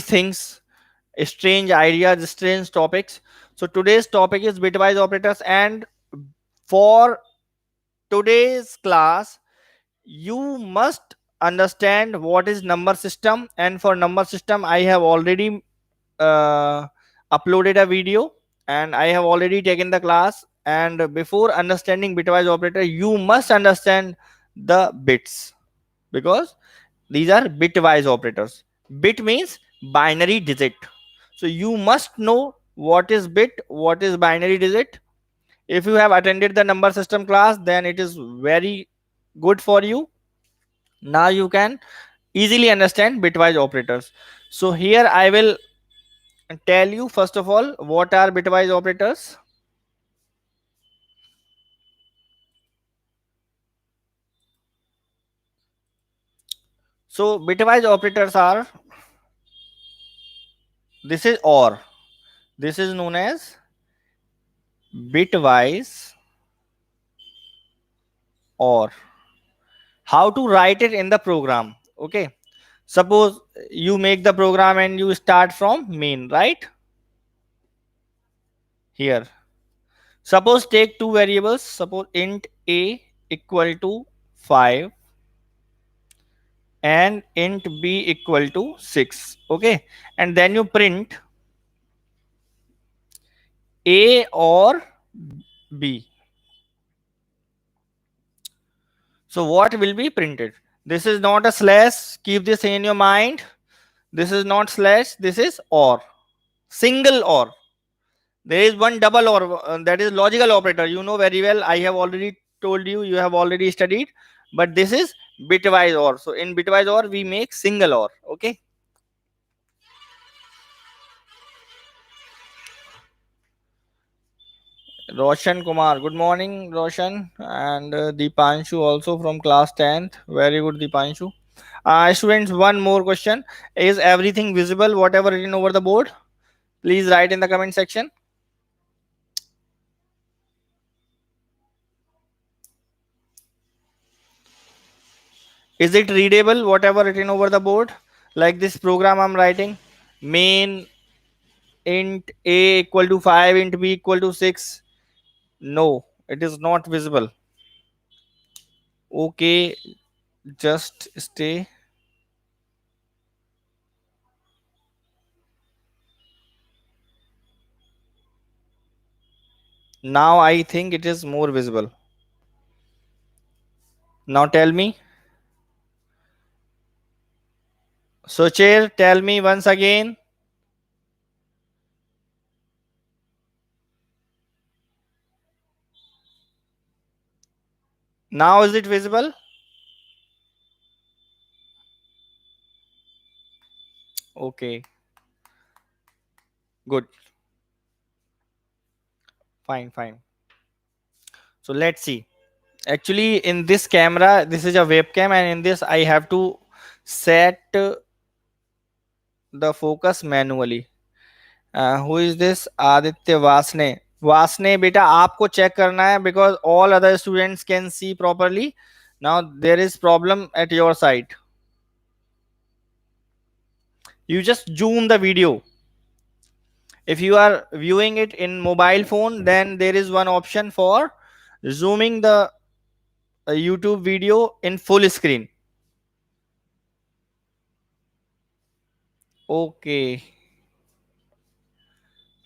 things, strange ideas, strange topics. So today's topic is bitwise operators, and for today's class you must understand what is number system. And for number system I have already uh, uploaded a video, and I have already taken the class. And before understanding bitwise operator, you must understand the bits, because these are bitwise operators. Bit means binary digit. So you must know what is bit, what is binary digit. If you have attended the number system class, then it is very good for you. Now you can easily understand bitwise operators. So here I will tell you first of all what are bitwise operators. So bitwise operators are, this is OR, this is known as bitwise OR. How to write it in the program? Okay, suppose you make the program and you start from main, right? Here, suppose take two variables, suppose int a equal to 5 and int b equal to 6. Okay, and then you print a or b. So what will be printed? This is not a slash, keep this in your mind. This is not slash, this is or, single or. There is one double or, that is logical operator. You know very well. I have already told you. You have already studied. But this is bitwise or. So in bitwise or, we make single or. Okay. Roshan Kumar. Good morning, Roshan. And Deepanshu also from class 10th. Very good, Deepanshu. Students, one more question. Is everything visible, whatever written over the board? Please write in the comment section. Is it readable, whatever written over the board? Like this program I'm writing. Main int a equal to 5, int b equal to 6. No, it is not visible. Okay, just stay. Now I think it is more visible. Now tell me. So chair, tell me once again. Now is it visible? Okay, good. Fine, fine. So let's see. Actually, in this camera, this is a webcam, and in this I have to set the focus manually. Who is this? Aditya Vasane. Vasane बेटा आपको check करना है, because all other students can see properly. Now there is problem at your side. You just zoom the video. If you are viewing it in mobile phone, then there is one option for zooming the YouTube video in full screen. Okay,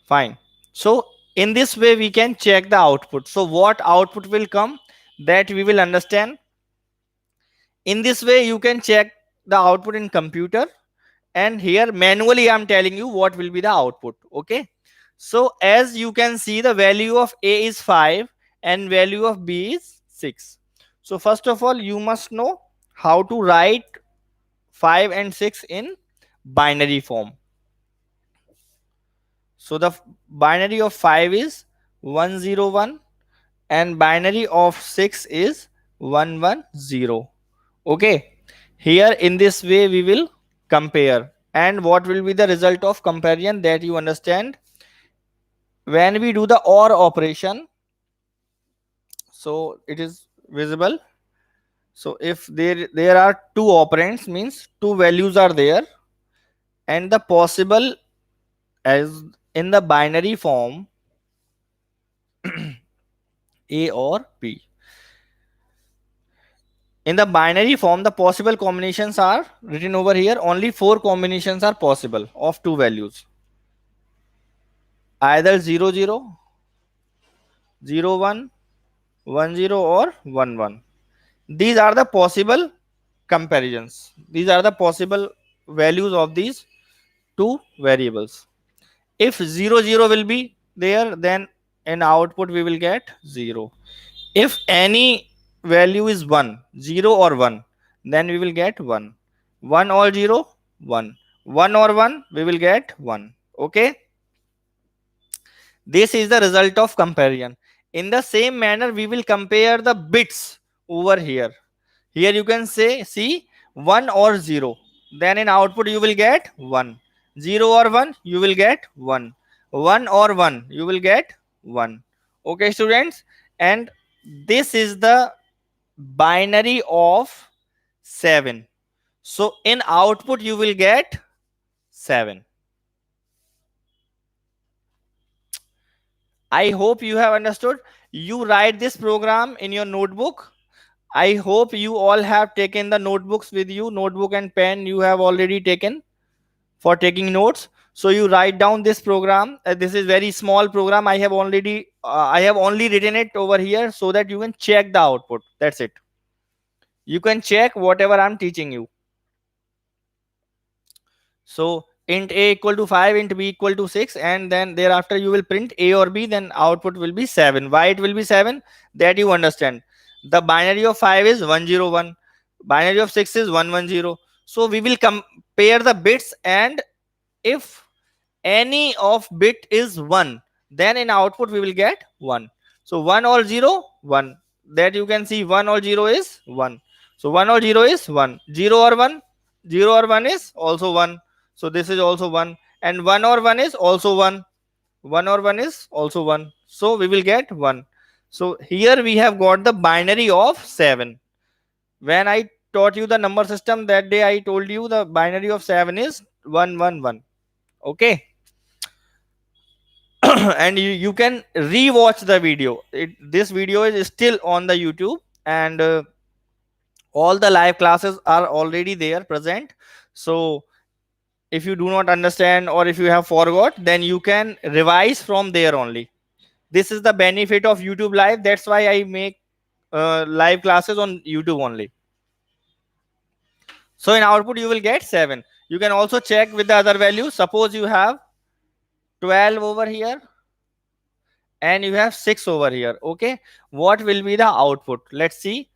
fine. So in this way we can check the output. So what output will come, that we will understand. In this way you can check the output in computer, and here manually I'm telling you what will be the output. Okay, so as you can see, the value of a is 5 and value of b is 6. So first of all you must know how to write 5 and 6 in binary form. So the binary of 5 is 101 and binary of 6 is 110. Okay, here in this way we will compare. And what will be the result of comparison, that you understand. When we do the OR operation, so it is visible. So if there are two operands, means two values are there, and the possible as in the binary form A or B. In the binary form, the possible combinations are written over here. Only four combinations are possible of two values. Either 0, 0, 0, 1, 1, 0 or 1, 1. These are the possible comparisons. These are the possible values of these two variables. If 0, 0 will be there, then in output we will get 0. If any value is 1, 0 or 1, then we will get 1. 1 or 0, 1. 1 or 1, we will get 1. Okay. This is the result of comparison. In the same manner, we will compare the bits over here. Here you can say, see 1 or 0. Then in output you will get 1. 0 or 1, you will get 1. 1 or 1, you will get 1. Okay, students. And this is the binary of 7. So in output you will get 7. I hope you have understood. You write this program in your notebook. I hope you all have taken the notebooks with you. Notebook and pen you have already taken for taking notes. So you write down this program. This is very small program. I have only written it over here so that you can check the output. That's it. You can check whatever I'm teaching you. So int a equal to 5, int b equal to 6, and then thereafter you will print a or b, then output will be 7. Why it will be 7? That you understand. The binary of 5 is 101, binary of 6 is 110. So we will compare the bits, and if any of bit is 1, then in output we will get 1. So 1 or 0, 1. That you can see 1 or 0 is 1. So 1 or 0 is 1. 0 or 1, 0 or 1 is also 1. So this is also 1, and 1 or 1 is also 1. 1 or 1 is also 1. So we will get 1. So here we have got the binary of 7. When I taught you the number system that day, I told you the binary of 7 is 111. Okay. And you can re-watch the video. This video is still on the YouTube, and all the live classes are already there present. So if you do not understand or if you have forgot, then you can revise from there only. This is the benefit of YouTube live. That's why I make live classes on YouTube only. So in output you will get 7. You can also check with the other values. Suppose you have 12 over here and you have 6 over here. Okay, what will be the output? Let's see.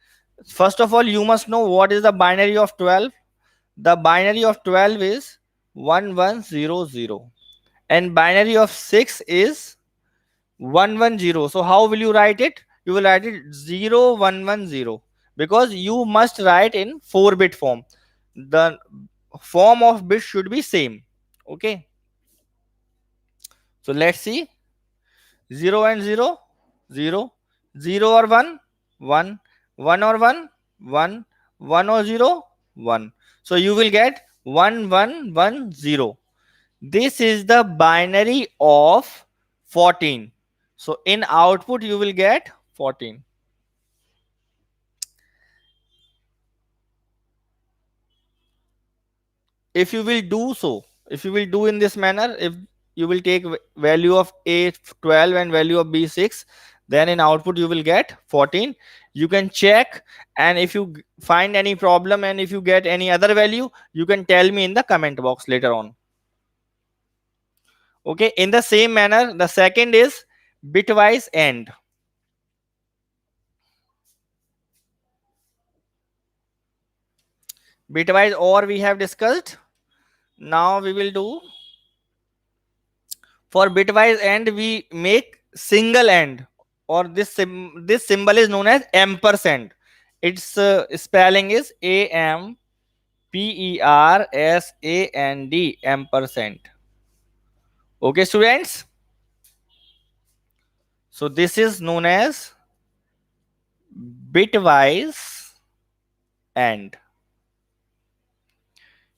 First of all, you must know what is the binary of 12. The binary of 12 is 1100, and binary of 6 is 110. So how will you write it? You will write it 0110, because you must write in 4-bit form. The form of bit should be same. Okay, so let's see. 0 and 0, 0, 0 or 1, 1, 1 or 1, 1, 1 or 0, 1. So you will get 1110. This is the binary of 14. So in output you will get 14. If you will do so, if you will do in this manner, if you will take value of a 12 and value of b 6, then in output you will get 14. You can check, and if you find any problem and if you get any other value, you can tell me in the comment box later on. Okay, in the same manner, the second is bitwise AND. Bitwise OR we have discussed. Now we will do for bitwise AND. We make single AND, or this symbol is known as ampersand. Its spelling is AMPERSAND, ampersand. Okay, students. So this is known as bitwise AND.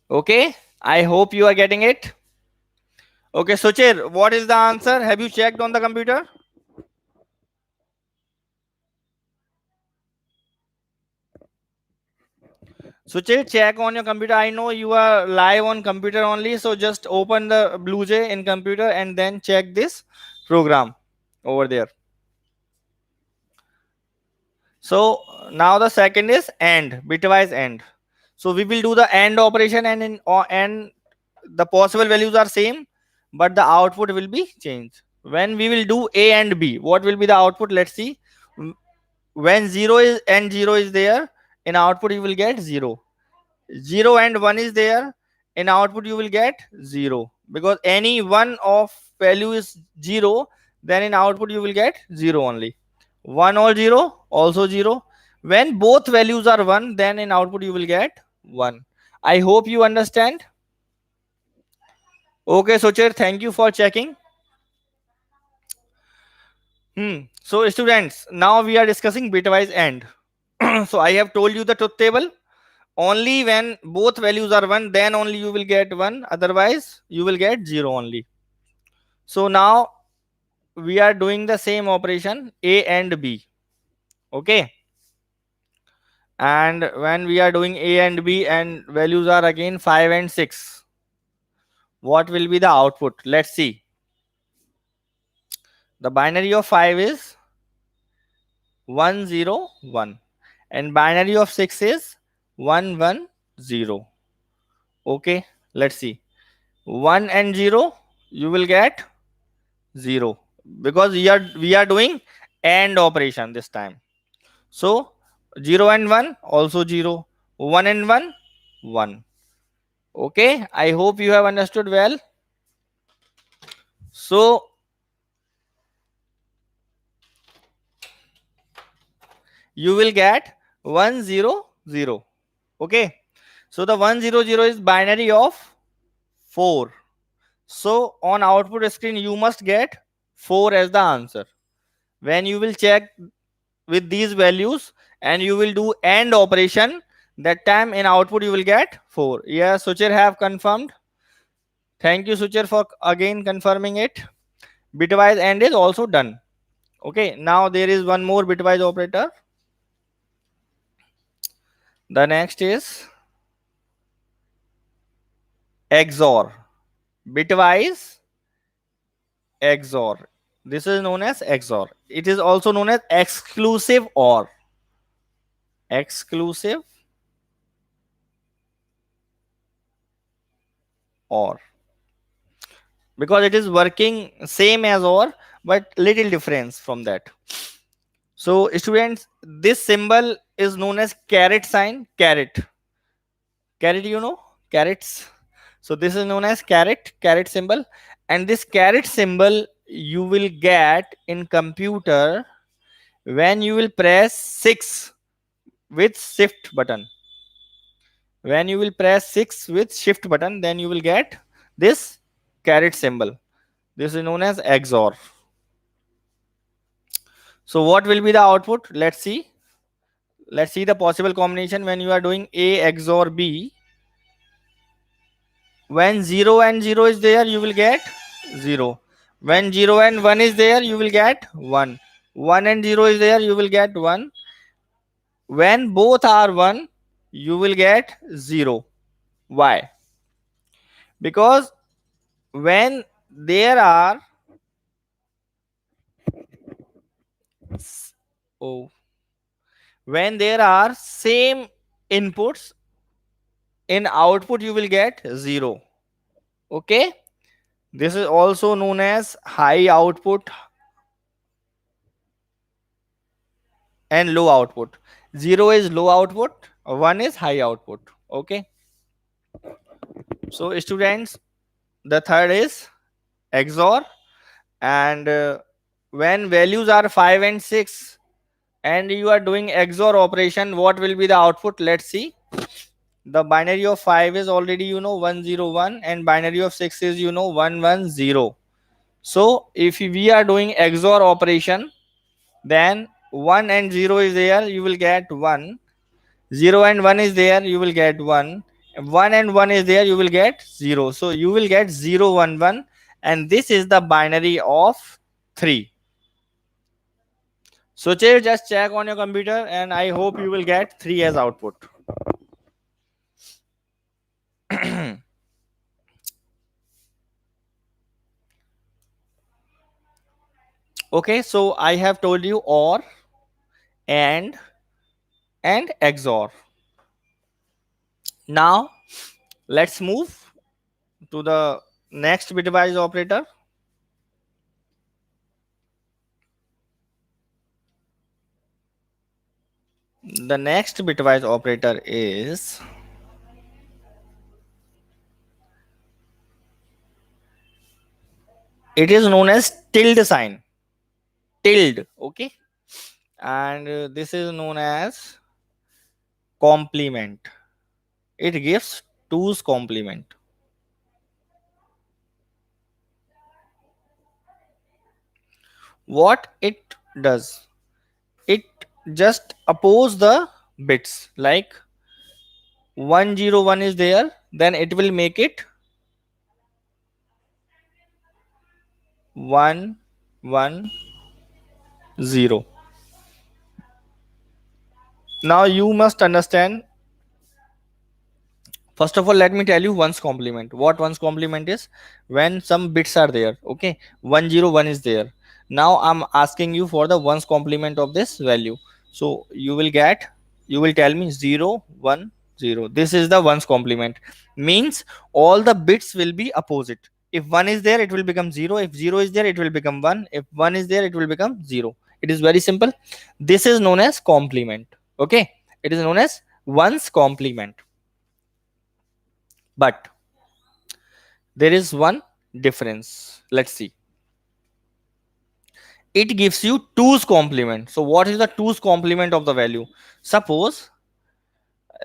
Okay. I hope you are getting it. Okay, Suchir, what is the answer? Have you checked on the computer? Suchir, check on your computer. I know you are live on computer only, so just open the BlueJ in computer and then check this program over there. So now the second is AND, bitwise AND. So we will do the AND operation, and in and the possible values are same, but the output will be changed. When we will do A and B, what will be the output? Let's see. When 0 is and 0 is there, in output you will get 0. 0 and 1 is there, in output you will get 0, because any one of value is 0, then in output you will get 0 only. 1 or 0, also 0. When both values are 1, then in output you will get 1. I hope you understand. Okay, Socher, thank you for checking. So students, now we are discussing bitwise AND. So I have told you the truth table. Only when both values are 1, then only you will get 1, otherwise you will get 0 only. So now we are doing the same operation, A and B. Okay, and when we are doing A and B and values are again 5 and 6, what will be the output? Let's see. The binary of 5 is 101 and binary of 6 is 110. Okay, let's see. 1 and 0 you will get 0, because we are doing AND operation this time. So 0 and 1 also 0, 1 and 1 1. Okay, I hope you have understood well. So you will get 100. Okay, so the 100 is binary of 4. So on output screen you must get 4 as the answer. When you will check with these values and you will do AND operation, that time in output you will get 4. Yes, Suchir have confirmed. Thank you, Suchir, for again confirming it. Bitwise AND is also done. Okay, now there is one more bitwise operator. The next is XOR. Bitwise XOR. This is known as XOR. It is also known as exclusive OR. Exclusive OR. Because it is working same as OR, but little difference from that. So students, this symbol is known as caret sign. Caret, you know, carets. So this is known as caret symbol, and this caret symbol you will get in computer when you will press 6 with shift button. When you will press 6 with shift button, then you will get this caret symbol. This is known as XOR. So what will be the output? Let's see. Let's see the possible combination when you are doing A XOR B. When 0 and 0 is there, you will get 0. When 0 and 1 is there, you will get 1. 1 and 0 is there, you will get 1. When both are 1, you will get 0. Why? Because when there are oh, when there are same inputs, in output you will get 0. Okay, this is also known as high output and low output. 0 is low output, 1 is high output. Okay, so students, the third is XOR. And when values are 5 and 6 and you are doing XOR operation, what will be the output? Let's see. The binary of 5 is already 101, and binary of 6 is 110. So if we are doing XOR operation, then 1 and 0 is there, you will get 1. 0 and 1 is there, you will get 1. 1 and 1 is there, you will get 0. So you will get 0 1 1, and this is the binary of 3. So just check on your computer, and I hope you will get 3 as output. Okay, so I have told you OR, AND, and XOR. Now let's move to the next bitwise operator. The next bitwise operator is, it is known as tilde sign. Tilde, okay, and this is known as complement. It gives two's complement. What it does, it just oppose the bits, like 101 is there, then it will make it 110. Now you must understand. First of all, let me tell you one's complement. What one's complement is? When some bits are there, okay, 101 is there. Now I'm asking you for the one's complement of this value. So you will tell me 0 1 0. This is the one's complement. Means all the bits will be opposite. If 1 is there, it will become 0. If 0 is there, it will become 1. If 1 is there, it will become 0. It is very simple. This is known as complement. Okay, it is known as one's complement. But there is one difference. Let's see. It gives you two's complement. So what is the two's complement of the value? Suppose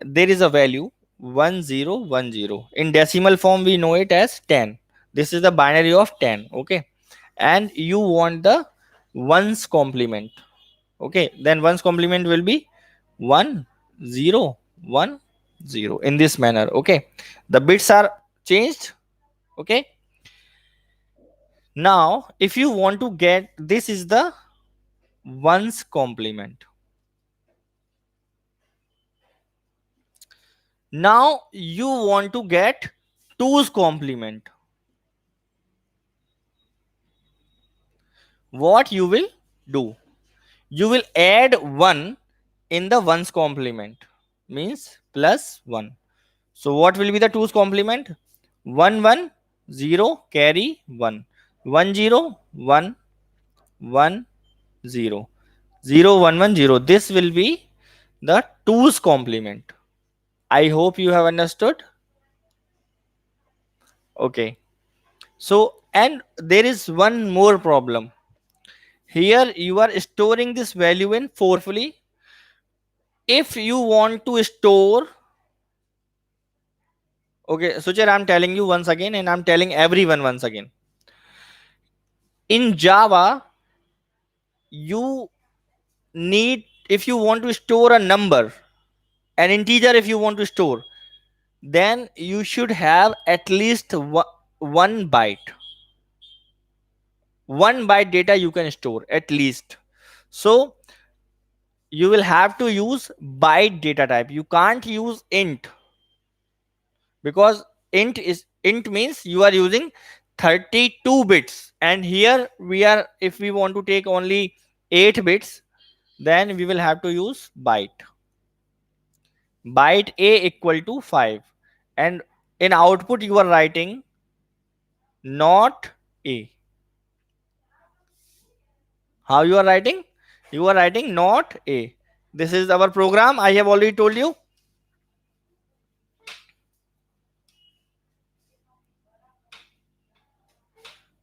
there is a value 1010. In decimal form, we know it as 10. This is the binary of 10. Okay. And you want the ones complement. Okay. Then ones complement will be 1010 in this manner. Okay. The bits are changed. Okay. Now, if you want to get, this is the ones complement. Now you want to get two's complement. What you will do? You will add 1 in the ones complement, means plus 1. So what will be the two's complement? 110 carry 1. 101 1 0 0 1 1 0. This will be the two's complement. I hope you have understood. Okay. So, and there is one more problem. Here you are storing this value in forcefully. If you want to store, okay, Suchir, I'm telling you once again, and I'm telling everyone once again. In Java, you need, if you want to store a number, an integer, if you want to store, then you should have at least 1 byte. 1 byte data you can store at least. So you will have to use byte data type. You can't use int, because int means you are using 32 bits, and here we are, if we want to take only 8 bits, then we will have to use byte. Byte a equal to 5, and in output you are writing not a. How you are writing? You are writing not a. This is our program, I have already told you.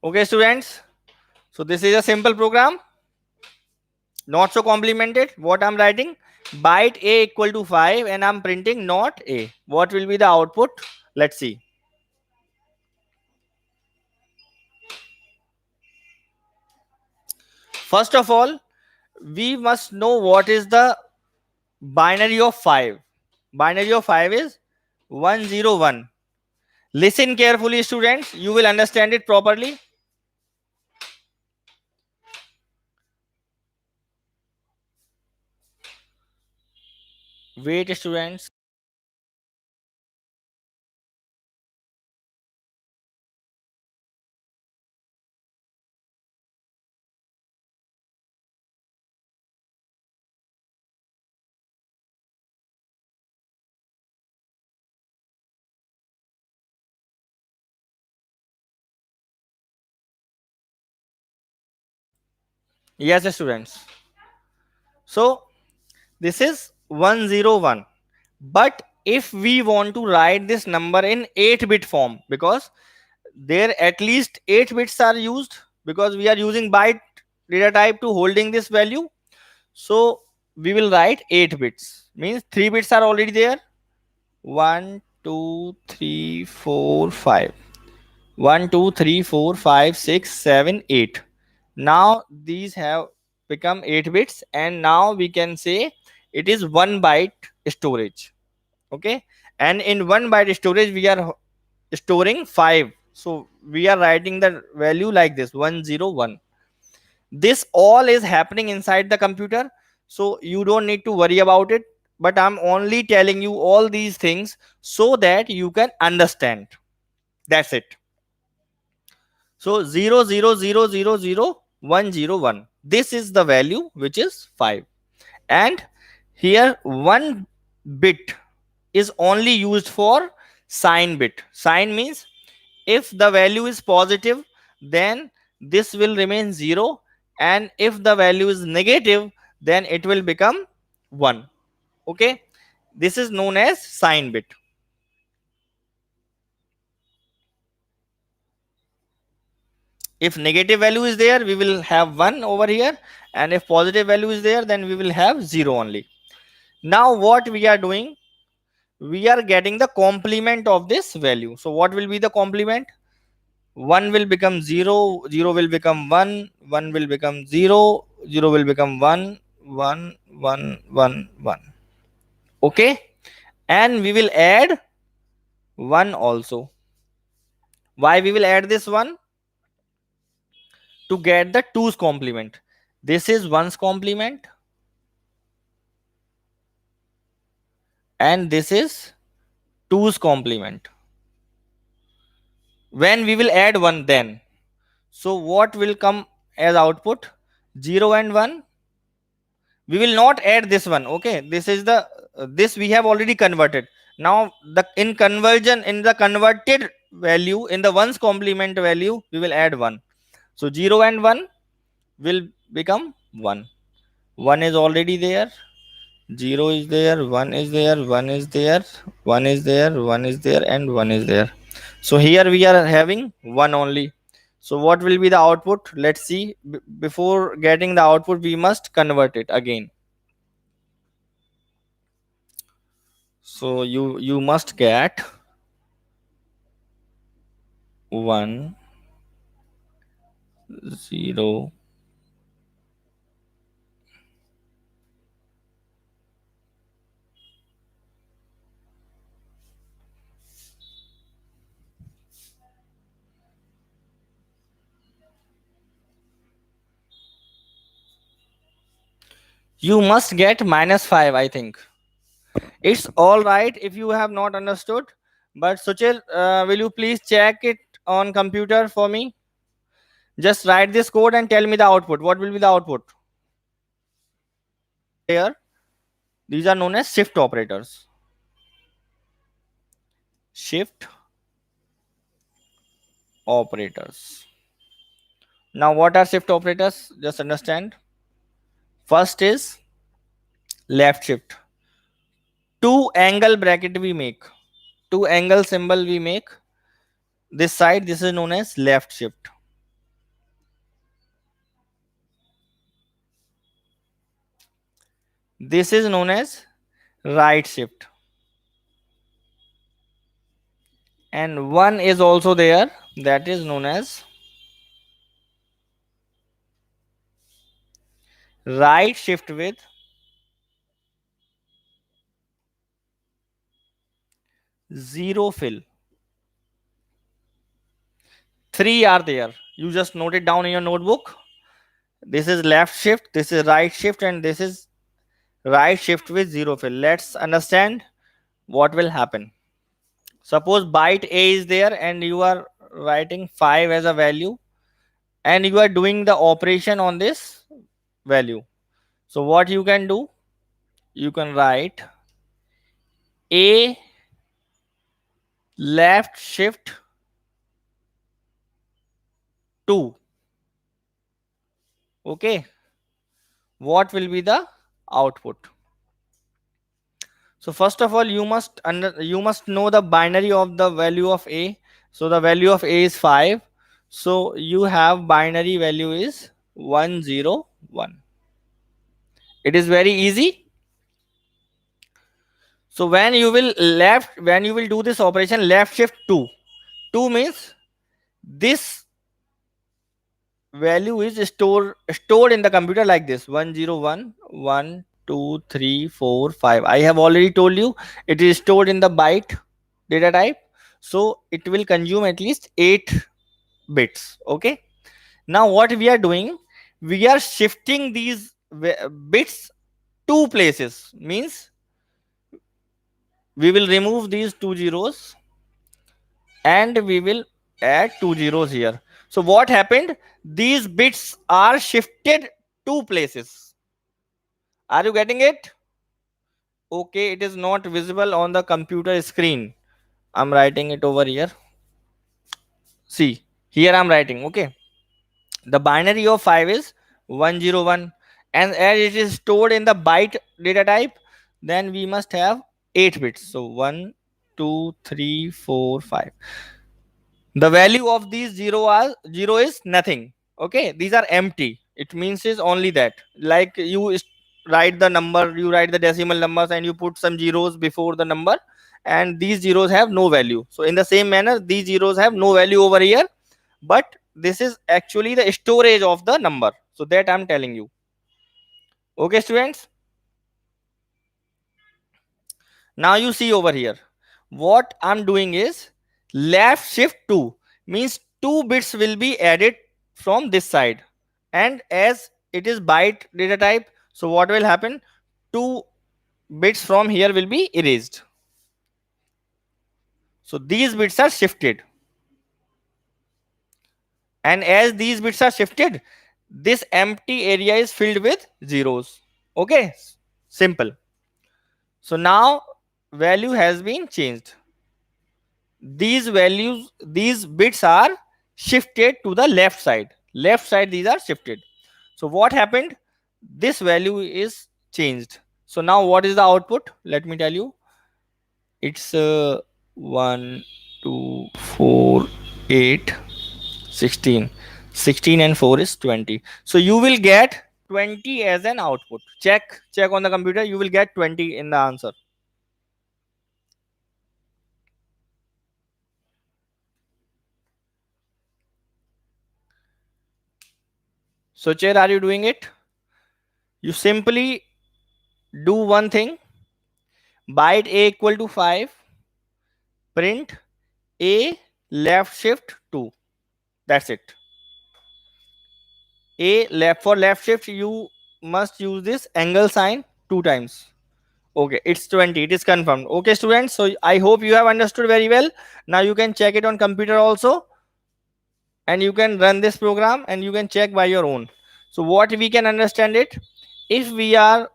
Okay, students. So this is a simple program, not so complicated. What I'm writing, byte a equal to 5, and I'm printing not a. What will be the output? Let's see. First of all, we must know what is the binary of 5. Binary of 5 is 101. Listen carefully, students. You will understand it properly. Wait, students. Yes, students. So this is 101. But if we want to write this number in 8-bit form, because there at least 8 bits are used, because we are using byte data type to holding this value. So we will write 8 bits. Means 3 bits are already there. 1, 2, 3, 4, 5. 1, 2, 3, 4, 5, 6, 7, 8. Now these have become 8 bits, and now we can say it is 1 byte storage. Okay, and in 1 byte storage we are storing 5. So we are writing the value like this, 101. This all is happening inside the computer, so you don't need to worry about it, but I'm only telling you all these things so that you can understand. That's it. So 0 0 0 0 0 1 0 1, this is the value which is 5. And here 1 bit is only used for sign bit. Sign means if the value is positive, then this will remain 0, and if the value is negative, then it will become 1. Okay, this is known as sign bit. If negative value is there, we will have 1 over here, and if positive value is there, then we will have 0 only. Now what we are doing, we are getting the complement of this value. So what will be the complement? 1 will become 0, 0 will become 1, 1 will become 0, 0 will become 1, 1, 1, 1, 1. Okay, and we will add 1 also. Why we will add this 1? To get the 2's complement. This is 1's complement, and this is 2's complement. When we will add 1, then so what will come as output? 0 and 1. We will not add this one. Okay, this is the this we have already converted. Now the in conversion, in the converted value, in the ones complement value, we will add 1. So 0 and 1 will become 1. 1 is already there, 0 is there, 1 is there, 1 is there, 1 is there, 1 is there, and 1 is there. So here we are having 1 only. So what will be the output? Let's see. Before getting the output, we must convert it again. So you must get 1 0. You must get -5, I think. It's all right if you have not understood, but Suchil, will you please check it on computer for me? Just write this code and tell me the output. What will be the output? Here, these are known as shift operators. Shift operators. Now, what are shift operators? Just understand. First is left shift. Two angle bracket we make. Two angle symbol we make. This side, this is known as left shift. This is known as right shift. And one is also there, that is known as right shift with zero fill. Three are there. You just note it down in your notebook. This is left shift, this is right shift, and this is right shift with zero fill. Let's understand what will happen. Suppose byte A is there and you are writing 5 as a value and you are doing the operation on this value. So what you can do? You can write A left shift 2. Okay. What will be the output? So first of all, you must know the binary of the value of A. So the value of A is 5. So you have binary value is 101. It is very easy. So when you will do this operation left shift 2. 2 means this value is stored in the computer like this: 101, 1, 2, 3, 4, 5. I have already told you it is stored in the byte data type, so it will consume at least 8 bits. Okay, now what we are doing, we are shifting these bits two places. Means we will remove these two zeros and we will add two zeros here. So what happened? These bits are shifted two places. Are you getting it? Okay, it is not visible on the computer screen. I'm writing it over here. See, here I'm writing. Okay, the binary of 5 is 101, and as it is stored in the byte data type, then we must have 8 bits. So 1, 2, 3, 4, 5. The value of these zero is nothing. Okay, these are empty. It means is only that, like write the number, you write the decimal numbers and you put some zeros before the number, and these zeros have no value. So in the same manner, these zeros have no value over here, but this is actually the storage of the number. So that I'm telling you. Okay, students. Now you see over here, what I'm doing is left shift 2 means 2 bits will be added from this side, and as it is byte data type, so what will happen, 2 bits from here will be erased. So these bits are shifted, and as these bits are shifted, this empty area is filled with zeros. Okay, simple. So now value has been changed. These bits are shifted to the left side these are shifted. So what happened, this value is changed. So now what is the output? Let me tell you, it's 1 2 4 8 16. 16 and 4 is 20. So you will get 20 as an output. Check on the computer, you will get 20 in the answer. So chair, are you doing it? You simply do one thing: byte A equal to 5, print A left shift 2. That's it. A left, for left shift you must use this angle sign 2 times. Okay, it's 20. It is confirmed. Okay, students. So I hope you have understood very well. Now you can check it on computer also, and you can run this program and you can check by your own. So what we can understand it, if we are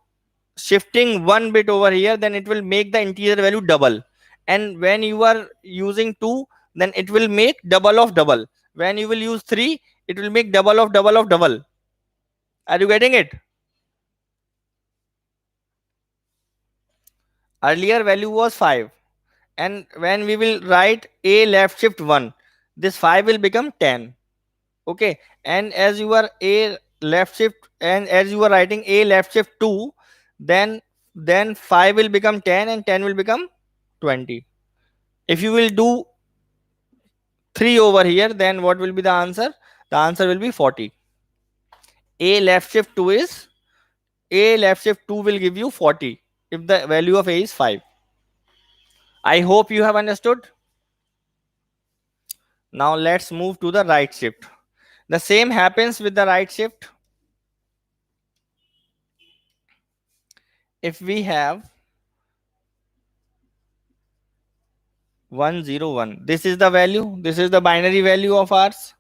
shifting one bit over here, then it will make the integer value double, and when you are using 2, then it will make double of double. When you will use 3, it will make double of double of double. Are you getting it? Earlier value was 5, and when we will write A left shift 1, this 5 will become 10. Okay, and as you are A left shift, and as you are writing A left shift 2, then 5 will become 10 and 10 will become 20. If you will do 3 over here, then what will be the answer? The answer will be 40. A left shift 2 is, A left shift 2 will give you 40 if the value of A is 5. I hope you have understood. Now let's move to the right shift. The same happens with the right shift. If we have 101, this is the value, this is the binary value of ours.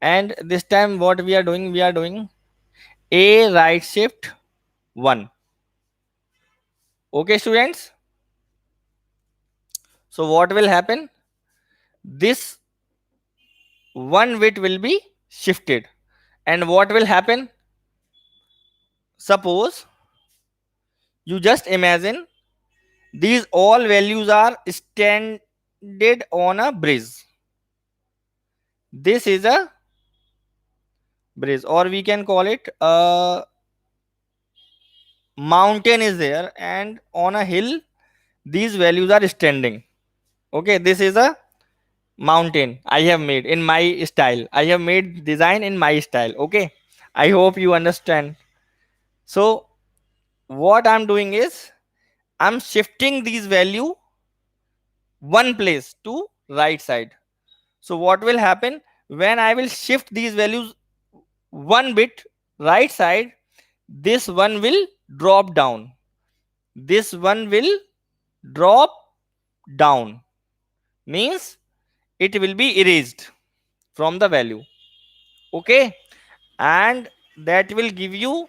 And this time what we are doing, we are doing a right shift 1. Okay, students. So what will happen? This one bit will be shifted. And what will happen? Suppose you just imagine these all values are standing on a bridge. This is a bridge, or we can call it a mountain is there, and on a hill these values are standing. Okay, this is a mountain I have made in my style. I have made design in my style. Okay, I hope you understand. So what I'm doing is I'm shifting these value one place to right side. So what will happen when I will shift these values one bit right side? This one will drop down. This one will drop down. Means it will be erased from the value. Okay, and that will give you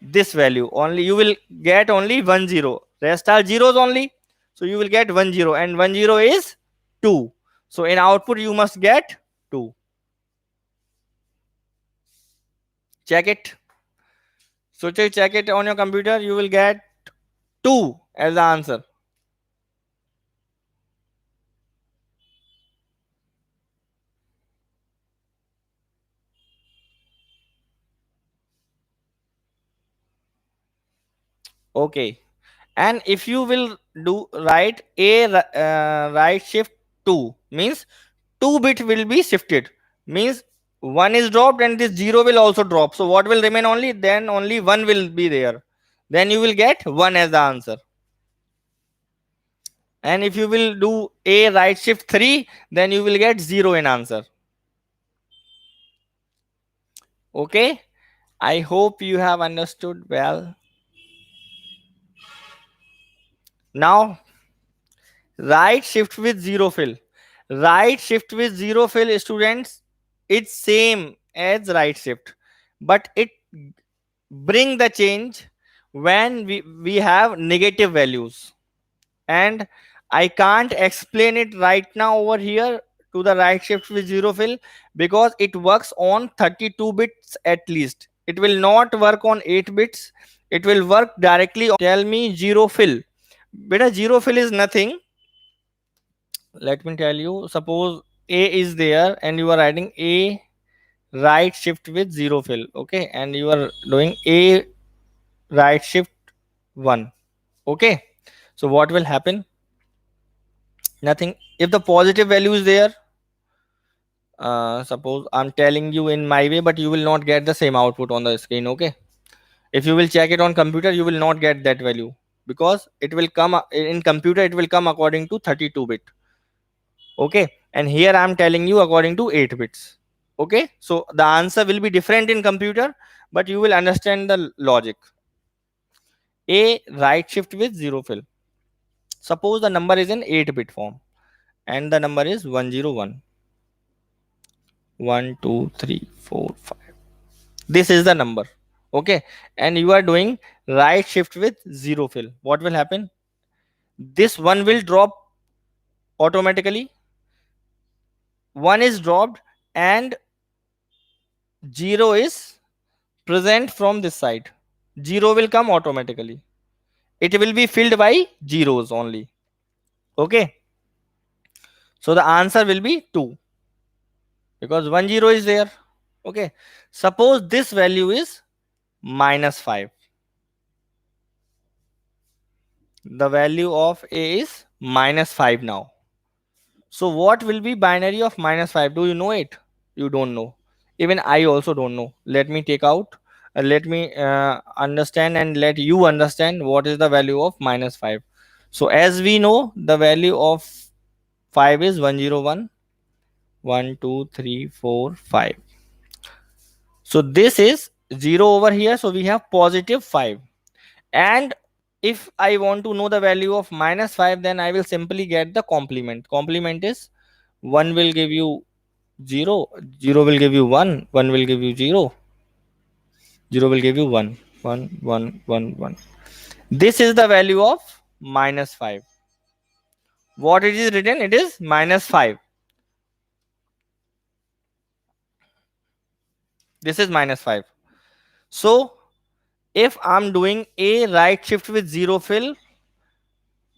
this value. Only you will get only 10. Rest are zeros only. So you will get 10, and 10 is 2. So in output you must get 2. Check it. So to check it on your computer, you will get 2 as the answer. Okay. And if you will do write a right shift 2, means 2 bit will be shifted. Means 1 is dropped and this 0 will also drop. So what will remain only? Then only 1 will be there. Then you will get 1 as the answer. And if you will do a right shift 3, then you will get 0 in answer. Okay, I hope you have understood well. Now right shift with zero fill. Right shift with zero fill, students, it's same as right shift, but it bring the change when we have negative values. And I can't explain it right now over here to the right shift with zero fill, because it works on 32 bits at least. It will not work on 8 bits. It will work directly on. Tell me zero fill. Beta, zero fill is nothing. Let me tell you. Suppose a is there and you are writing a right shift with zero fill. Okay, and you are doing a right shift 1. Okay, so what will happen? Nothing. If the positive value is there, suppose I'm telling you in my way, but you will not get the same output on the screen. Okay, if you will check it on computer, you will not get that value, because it will come in computer, it will come according to 32 bit. Okay, and here I'm telling you according to 8 bits. Okay, so the answer will be different in computer, but you will understand the logic. A right shift with zero fill. Suppose the number is in 8 bit form and the number is 101. 1 2 3 4 5. This is the number. Okay, and you are doing right shift with zero fill. What will happen? This one will drop automatically. One is dropped and 0 is present from this side. 0 will come automatically. It will be filled by zeros only. Okay, so the answer will be 2, because 10 is there. Okay, suppose this value is -5. The value of a is -5 now. So what will be binary of -5? Do you know it? You don't know. Even I also don't know. Let me take out. Let me understand and let you understand what is the value of -5. So as we know, the value of 5 is 101, 1 2 3 4 5. So this is 0 over here, so we have positive 5. And if I want to know the value of minus 5, then I will simply get the complement. Complement is 1 will give you 0, 0 will give you 1, 1 will give you 0, 0 will give you 1, 1 1 1 1. This is the value of minus 5. What it is written? It is minus 5. This is minus 5. So if I'm doing a right shift with 0 fill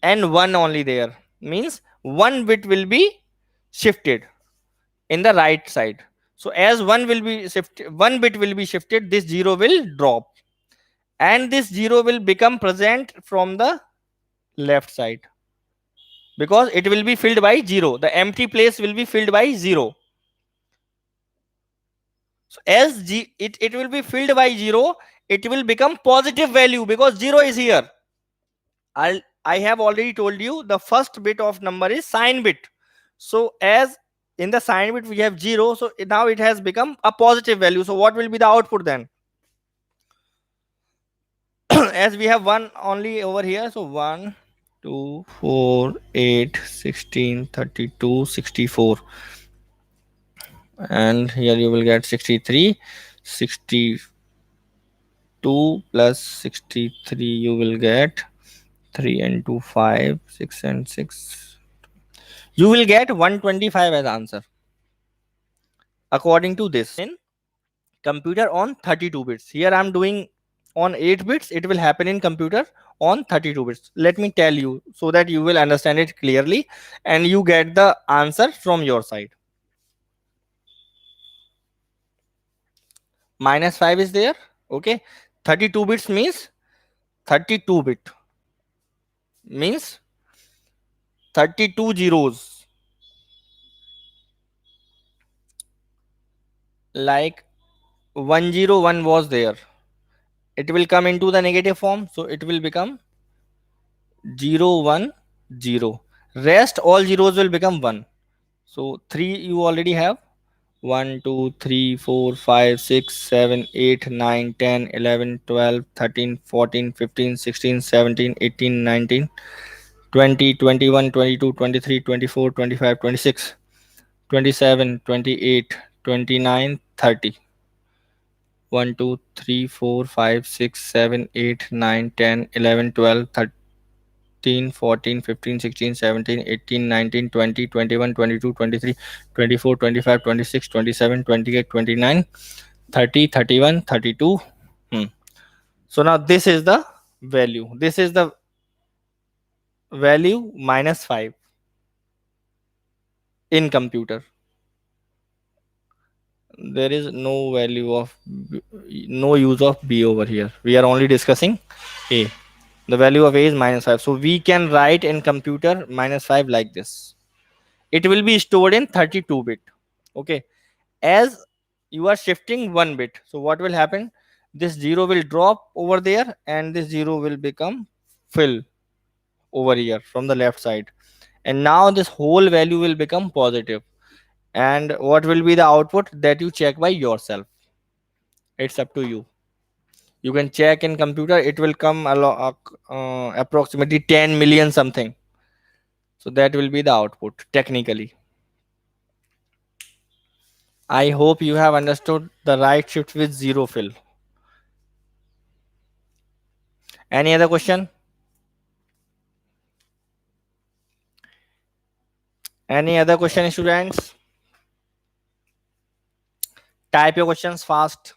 and 1 only there, means one bit will be shifted in the right side. So as one will be shifted, one bit will be shifted, this 0 will drop, and this 0 will become present from the left side, because it will be filled by 0. The empty place will be filled by 0. So as it will be filled by 0, it will become positive value because 0 is here. I have already told you the first bit of number is sign bit. So as in the sign bit we have 0, so now it has become a positive value. So what will be the output then? As we have 1 only over here, so 1 2 4 8 16 32 64, and here you will get 63. 62 plus 63, you will get 3 and 2 5, 6 and 6, you will get 125 as answer according to this in computer on 32 bits. Here I'm doing on 8 bits, it will happen in computer on 32 bits. Let me tell you so that you will understand it clearly and you get the answer from your side. Minus 5 is there. Okay, 32 bits means 32 bit means 32 zeros, like 101 was there, it will come into the negative form, so it will become 0 1 0. Rest all zeros will become 1. So 3 you already have. 1 2 3 4 5 6 7 8 9 10 11 12 13 14 15 16 17 18 19 20 21 22 23 24 25 26 27 28 29 30. 1 2 3 4 5 6 7 8 9 10 11 12 13 14 15 16 17 18 19 20 21 22 23 24 25 26 27 28 29 30 31 32. So now this is the value, this is the value minus 5 in computer. There is no value of no use of b over here, we are only discussing a. The value of a is minus 5, so we can write in computer minus 5 like this. It will be stored in 32 bit. Okay, as you are shifting one bit, so what will happen, this 0 will drop over there and this 0 will become fill over here from the left side, and now this whole value will become positive. And what will be the output, that you check by yourself, it's up to you. You can check in computer, it will come approximately 10 million something. So that will be the output technically. I hope you have understood the right shift with 0 fill. Any other question? Any other question, students? Type your questions fast.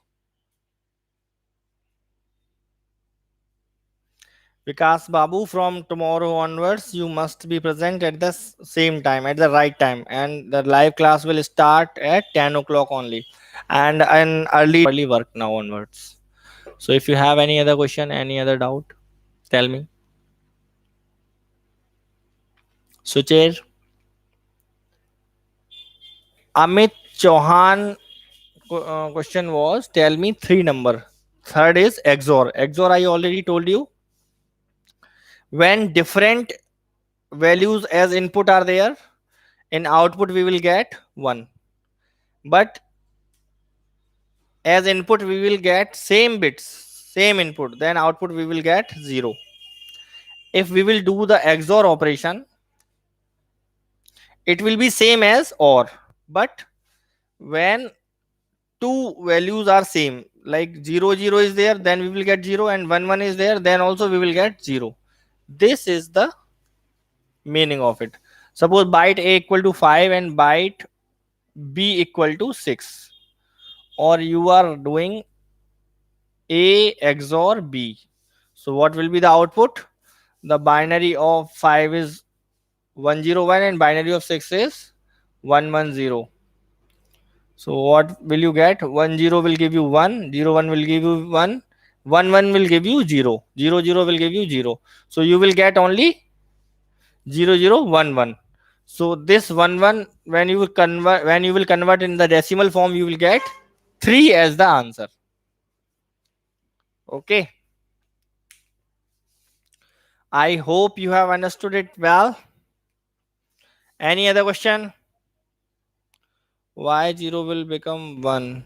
Vikas Babu, from tomorrow onwards, you must be present at the same time, at the right time, and the live class will start at 10 o'clock only, and an early work now onwards. So if you have any other question, any other doubt, tell me. Sucher, Amit Chauhan question was, tell me three number. Third is XOR. XOR I already told you. When different values as input are there, in output we will get 1. But as input we will get same bits, same input, then output we will get 0. If we will do the XOR operation, it will be same as OR. But when two values are same, like 0 0 is there, then we will get 0, and 1 1 is there, then also we will get 0. This is the meaning of it. Suppose byte A equal to 5 and byte B equal to 6, or you are doing A XOR B. So what will be the output? The binary of 5 is 101 and binary of 6 is 110. So what will you get? 10 will give you 1, 01 will give you 1, 11 will give you 0, 00 will give you 0. So you will get only 0011. So this 11, when you will convert in the decimal form, you will get 3 as the answer. Okay. I hope you have understood it well. Any other question? Why 0 will become 1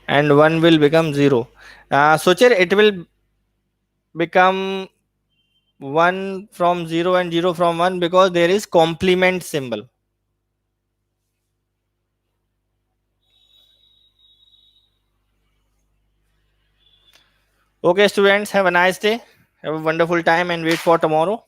and 1 will become 0? Socher, it will become 1 from 0 and 0 from 1 because there is complement symbol. Okay, students, have a nice day. Have a wonderful time and wait for tomorrow.